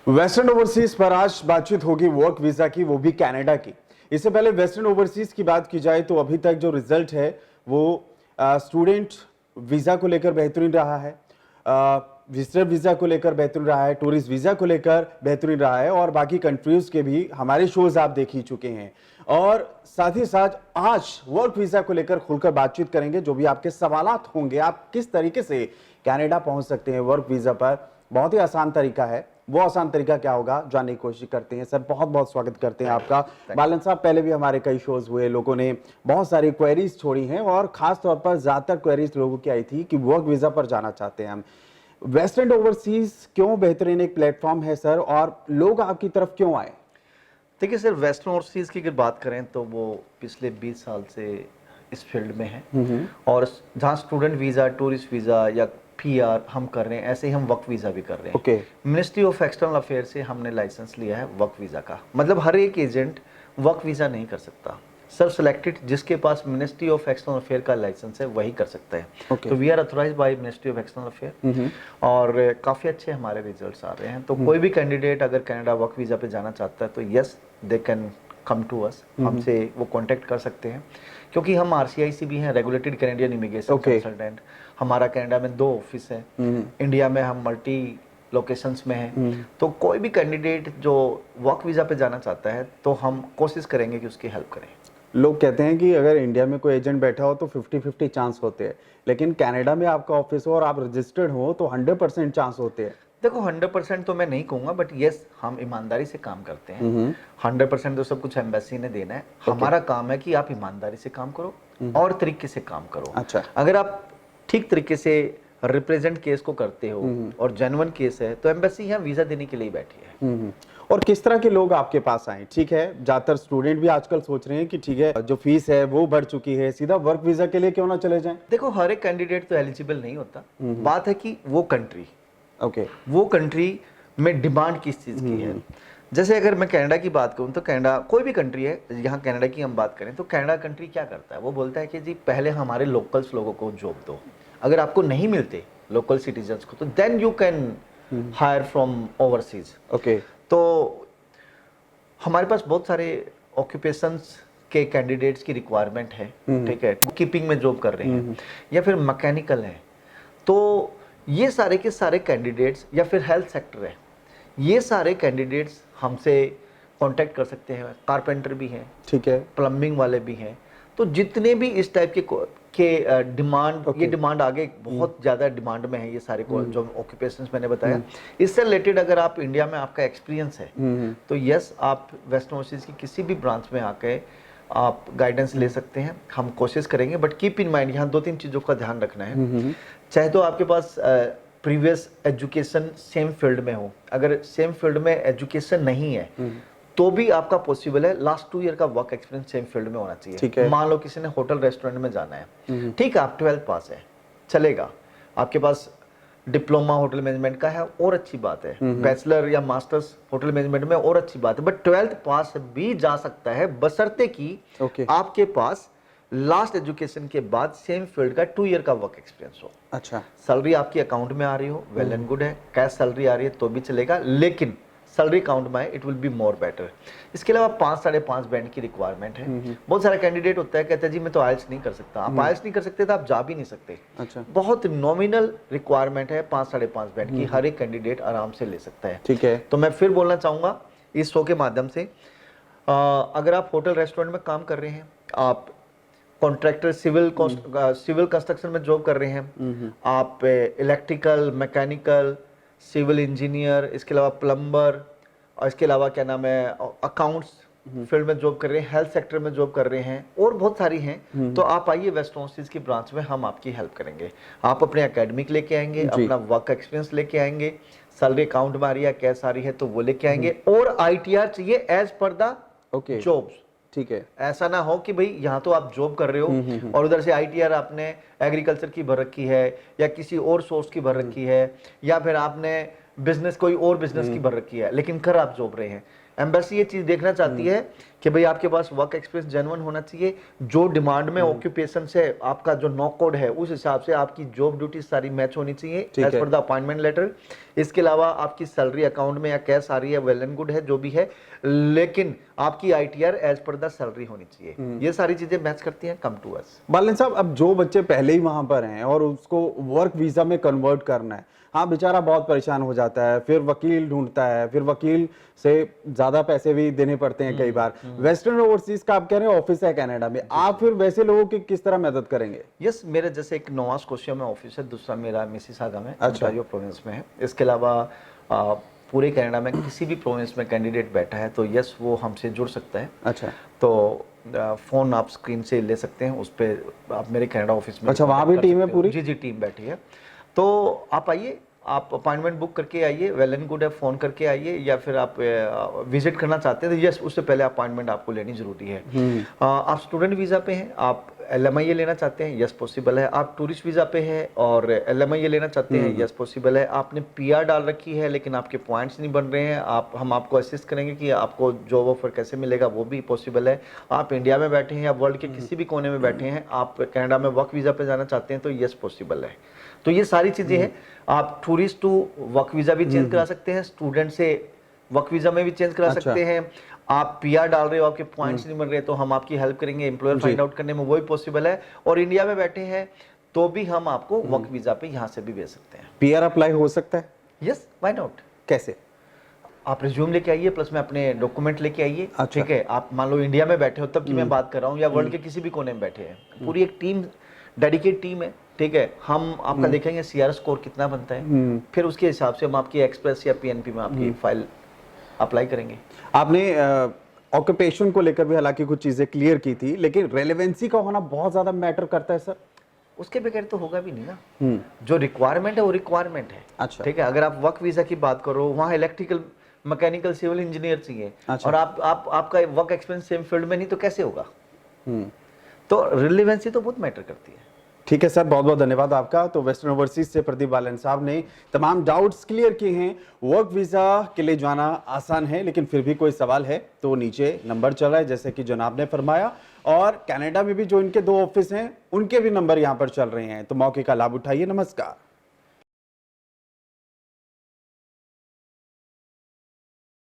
Western overseas पर आज बातचीत होगी वर्क वीजा की, वो भी कनाडा की। इससे पहले वेस्टर्न ओवरसीज की बात की जाए तो अभी तक जो रिजल्ट है वो स्टूडेंट वीजा को लेकर बेहतरीन रहा है, विजिटर वीजा को लेकर बेहतरीन रहा है, टूरिस्ट वीजा को लेकर बेहतरीन रहा है और बाकी कंट्रीज के भी हमारे शोज आप देख ही चुके हैं। और साथ ही साथ आज वर्क वीजा को लेकर खुलकर बातचीत करेंगे। जो भी आपके सवालात होंगे, आप किस तरीके से कनाडा पहुंच सकते हैं वर्क वीजा पर, बहुत ही आसान तरीका है। वो आसान तरीका क्या होगा जानने की कोशिश करते हैं। सर बहुत बहुत स्वागत करते हैं आपका। बालन साहब, पहले भी हमारे कई शोज हुए, लोगों ने बहुत सारी क्वेरीज छोड़ी हैं और खास तौर पर ज्यादातर क्वेरीज लोगों की आई थी कि वर्क वीजा पर जाना चाहते हैं हम। वेस्टर्न ओवरसीज क्यों बेहतरीन एक प्लेटफॉर्म है सर, और लोग आपकी तरफ क्यों आए? देखिए सर, वेस्टर्न ओवरसीज की अगर बात करें तो वो पिछले 20 साल से इस फील्ड में है और जहाँ स्टूडेंट वीज़ा, टूरिस्ट वीज़ा या पीआर हम कर रहे हैं, ऐसे ही हम वर्क वीज़ा भी कर रहे हैं। मिनिस्ट्री ऑफ एक्सटर्नल अफेयर से हमने लाइसेंस लिया है वर्क वीज़ा का। मतलब हर एक एजेंट वर्क वीज़ा नहीं कर सकता, सेल्फ सेलेक्टेड जिसके पास मिनिस्ट्री ऑफ एक्सटर्नल अफेयर का लाइसेंस है वही कर सकता है। तो we are authorised by ministry of external affair और काफ़ी अच्छे हमारे रिजल्ट्स आ रहे हैं। तो कोई भी कैंडिडेट अगर कनाडा वर्क वीज़ा पे जाना चाहता है तो yes, they can come to us, हमसे वो कांटेक्ट कर सकते हैं क्योंकि हम RCIC भी हैं, रेगुलेटेड कैनेडियन इमिग्रेशन कंसल्टेंट। हमारा कनाडा में 2 ऑफिस है, इंडिया में हम मल्टी लोकेशंस में हैं। तो कोई भी कैंडिडेट जो वर्क वीज़ा पे जाना चाहता है तो हम कोशिश करेंगे कि उसकी हेल्प करें। लोग कहते हैं कि अगर इंडिया में कोई एजेंट बैठा हो तो 50-50 चांस होते हैं, लेकिन कनाडा में आपका ऑफिस हो और आप रजिस्टर्ड हो तो 100% चांस होते हैं। देखो 100% तो मैं नहीं कहूँगा, बट यस, हम ईमानदारी से काम करते हैं। 100% तो सब कुछ एम्बेसी ने देना है। हमारा काम है कि आप ईमानदारी से काम करो और तरीके से काम करो। अच्छा, अगर आप ठीक तरीके से रिप्रेजेंट केस को करते हो और जेन्युइन केस है तो एम्बेसी यहाँ वीजा देने के लिए बैठी है। और किस तरह के लोग आपके पास आए? ठीक है, ज्यादातर स्टूडेंट भी आजकल सोच रहे हैं कि ठीक है, जो फीस है वो बढ़ चुकी है, सीधा वर्क वीजा के लिए क्यों ना चले जाएं? देखो हर एक कैंडिडेट तो एलिजिबल नहीं होता। बात है कि वो कंट्री, वो कंट्री में डिमांड किस चीज़ की है। जैसे अगर मैं कनाडा की बात करूं तो कनाडा कोई भी कंट्री है, यहाँ कनाडा की हम बात करें तो कनाडा कंट्री क्या करता है, वो बोलता है कि जी पहले हमारे लोकल्स लोगों को जॉब दो, अगर आपको नहीं मिलते लोकल सिटीजन्स को तो then you can hire from overseas. तो हमारे पास बहुत सारे ऑक्यूपेशंस के कैंडिडेट्स की रिक्वायरमेंट है। ठीक है, कीपिंग में जॉब कर रहे हैं या फिर मैकेनिकल है, तो ये सारे के सारे कैंडिडेट्स, या फिर हेल्थ सेक्टर है, ये सारे कैंडिडेट्स हमसे कांटेक्ट कर सकते हैं। कारपेंटर भी हैं, ठीक है, प्लम्बिंग वाले भी हैं। तो जितने भी इस टाइप के डिमांड, ये डिमांड आगे बहुत ज़्यादा डिमांड में है, ये सारे जो ऑक्यूपेशंस मैंने बताया। इससे रिलेटेड अगर आप इंडिया में आपका एक्सपीरियंस है तो यस, आप वेस्टर्न ओवरसीज की किसी भी ब्रांच में आके आप गाइडेंस ले सकते हैं, हम कोशिश करेंगे। बट कीप इन माइंड, यहाँ 2-3 चीज़ों का ध्यान रखना है। चाहे तो आपके पास प्रीवियस एजुकेशन सेम फील्ड में हो, अगर सेम फील्ड में एजुकेशन नहीं है तो भी आपका पॉसिबल है लास्ट 2 ईयर का वर्क एक्सपीरियंस सेम फील्ड में होना चाहिए। मान लो किसी ने होटल रेस्टोरेंट में जाना है, ठीक है, आप 12th पास है, चलेगा। आपके पास डिप्लोमा होटल मैनेजमेंट का है और अच्छी बात है, बैचलर या मास्टर्स होटल मैनेजमेंट में और अच्छी बात है, बट 12th पास भी जा सकता है बशर्ते कि आपके पास लास्ट एजुकेशन के बाद सेम फील्ड का 2 ईयर का वर्क एक्सपीरियंस हो। अच्छा, सैलरी आपकी अकाउंट में आ रही हो, वेल एंड गुड है। कैश सैलरी आ रही है तो भी चलेगा, लेकिन सैलरी अकाउंट में it will be more better. इसके अलावा 5-5.5 बैंड की रिक्वायरमेंट है। बहुत सारा कैंडिडेट होता है, कहता है जी मैं तो आइल्स नहीं कर सकता। आप आइल्स नहीं कर सकते तो आप जा भी नहीं सकते। अच्छा, बहुत नॉमिनल रिक्वायरमेंट है 5-5.5 बैंड की, हर एक कैंडिडेट आराम से ले सकता है। ठीक है, तो मैं फिर बोलना चाहूँगा इस शो के माध्यम से, अगर आप होटल रेस्टोरेंट में काम कर रहे हैं, आप कॉन्ट्रैक्टर सिविल कंस्ट्रक्शन में जॉब कर रहे हैं, आप इलेक्ट्रिकल, मैकेनिकल, सिविल इंजीनियर, इसके अलावा प्लम्बर, और इसके अलावा क्या नाम है अकाउंट्स फील्ड में जॉब कर रहे हैं, हेल्थ सेक्टर में जॉब कर रहे हैं और बहुत सारी हैं, तो आप आइए वेस्टर्न ओवरसीज की ब्रांच में, हम आपकी हेल्प करेंगे। आप अपने एकेडमिक लेके आएंगे, अपना वर्क एक्सपीरियंस लेके आएंगे, सैलरी अकाउंट में आ रही है, कैश आ रही है तो वो लेके आएंगे, और ITR चाहिए एज पर द जॉब्स। ठीक है, ऐसा ना हो कि भाई यहाँ तो आप जॉब कर रहे हो और उधर से ITR आपने एग्रीकल्चर की भर रखी है या किसी और सोर्स की भर रखी है, या फिर आपने बिजनेस कोई और बिजनेस की भर रखी है लेकिन कर आप जॉब रहे हैं। एम्बेसी ये चीज देखना चाहती है कि भाई आपके पास वर्क एक्सपीरियंस जेन्युइन होना चाहिए, जो डिमांड में ऑक्यूपेशन से आपका जो नॉक कोड है उस हिसाब से आपकी जॉब ड्यूटी सारी मैच होनी चाहिए as per the appointment letter. इसके अलावा आपकी सैलरी अकाउंट में या कैश आ रही है, वेल एंड गुड है जो भी है, लेकिन आपकी ITR as per the salary होनी चाहिए। ये सारी चीजें मैच करती हैं, कम टू अस। बालन साहब, अब जो बच्चे पहले ही वहां पर हैं और उसको वर्क वीजा में कन्वर्ट करना है, हाँ बेचारा बहुत परेशान हो जाता है, फिर वकील ढूंढता है, फिर वकील से ज्यादा पैसे भी देने पड़ते हैं कई बार। वेस्टर्न ओवरसीज का आप कह रहे हैं ऑफिस है कनाडा में, आप फिर वैसे लोगों की किस तरह मदद करेंगे? यस, मेरे जैसे एक नोवा स्कोशिया में ऑफिस है, दूसरा मेरा मिसिसागा में, ओंटारियो प्रोविंस में है। इसके अलावा पूरे कनाडा में किसी भी प्रोविंस में कैंडिडेट बैठा है तो यस वो हमसे जुड़ सकता है। अच्छा, तो फोन आप स्क्रीन से ले सकते हैं, उस पर आप मेरे कनाडा ऑफिस में। अच्छा, वहाँ भी टीम है पूरी? जी, टीम बैठी है। तो आप आइए, आप अपॉइंटमेंट बुक करके आइए, वेल एंड गुड है, फोन करके आइए, या फिर आप विजिट करना चाहते हैं तो यस उससे पहले अपॉइंटमेंट आपको लेनी जरूरी है। आप स्टूडेंट वीजा पे हैं, आप LMIA लेना चाहते हैं, यस पॉसिबल है। आप टूरिस्ट वीजा पे हैं और LMIA लेना चाहते हैं, यस पॉसिबल है। आपने PR डाल रखी है लेकिन आपके पॉइंट्स नहीं बन रहे हैं, हम आपको असिस्ट करेंगे कि आपको जॉब ऑफर कैसे मिलेगा, वो भी पॉसिबल है। आप इंडिया में बैठे हैं या वर्ल्ड के किसी भी कोने में बैठे हैं, आप कनाडा में वर्क वीजा पे जाना चाहते हैं तो यस पॉसिबल है। तो ये सारी चीजें हैं। आप टूरिस्ट टू वर्क वीजा भी चेंज करा सकते हैं, स्टूडेंट से वर्क वीजा में भी चेंज करा सकते हैं। आप PR डाल रहे हो, आपके पॉइंट्स नहीं बन रहे तो हम आपकी हेल्प करेंगे एम्प्लॉयर फाइंड आउट करने में, वो भी पॉसिबल है। और इंडिया में बैठे हैं तो भी हम आपको वर्क वीजा पे यहाँ से भी भेज सकते हैं। PR अप्लाई हो सकता है? Yes, why not. कैसे? आप रिज्यूम लेके आइए, प्लस में अपने डॉक्यूमेंट लेके आइए। अच्छा। ठीक है, आप मान लो इंडिया में बैठे हो तब की मैं बात कर रहा हूँ, या वर्ल्ड के किसी भी कोने में बैठे हैं, पूरी एक टीम, डेडिकेट टीम है। ठीक है, हम आपका देखेंगे CR स्कोर कितना बनता है, फिर उसके हिसाब से हम आपकी एक्सप्रेस या PNP में आपकी फाइल अप्लाई करेंगे। आपने ऑक्यूपेशन को लेकर भी हालांकि कुछ चीजें क्लियर की थी, लेकिन रेलेवेंसी का होना बहुत ज्यादा मैटर करता है सर? उसके बगैर तो होगा भी नहीं ना। जो रिक्वायरमेंट है वो रिक्वायरमेंट है। अच्छा, ठीक है, अगर आप वर्क वीजा की बात करो, वहाँ इलेक्ट्रिकल, मैकेनिकल, सिविल इंजीनियर चाहिए। अच्छा। और आपका वर्क एक्सपीरियंस सेम फील्ड में नहीं तो कैसे होगा? तो रिलेवेंसी तो बहुत मैटर करती है। ठीक है सर, बहुत बहुत धन्यवाद आपका। तो वेस्टर्न ओवरसीज से प्रदीप बालन साहब ने तमाम डाउट्स क्लियर किए हैं। वर्क वीजा के लिए जाना आसान है, लेकिन फिर भी कोई सवाल है तो नीचे नंबर चल रहा है जैसे कि जनाब ने फरमाया, और कनाडा में भी जो इनके 2 ऑफिस हैं उनके भी नंबर यहाँ पर चल रहे हैं, तो मौके का लाभ उठाइए। नमस्कार।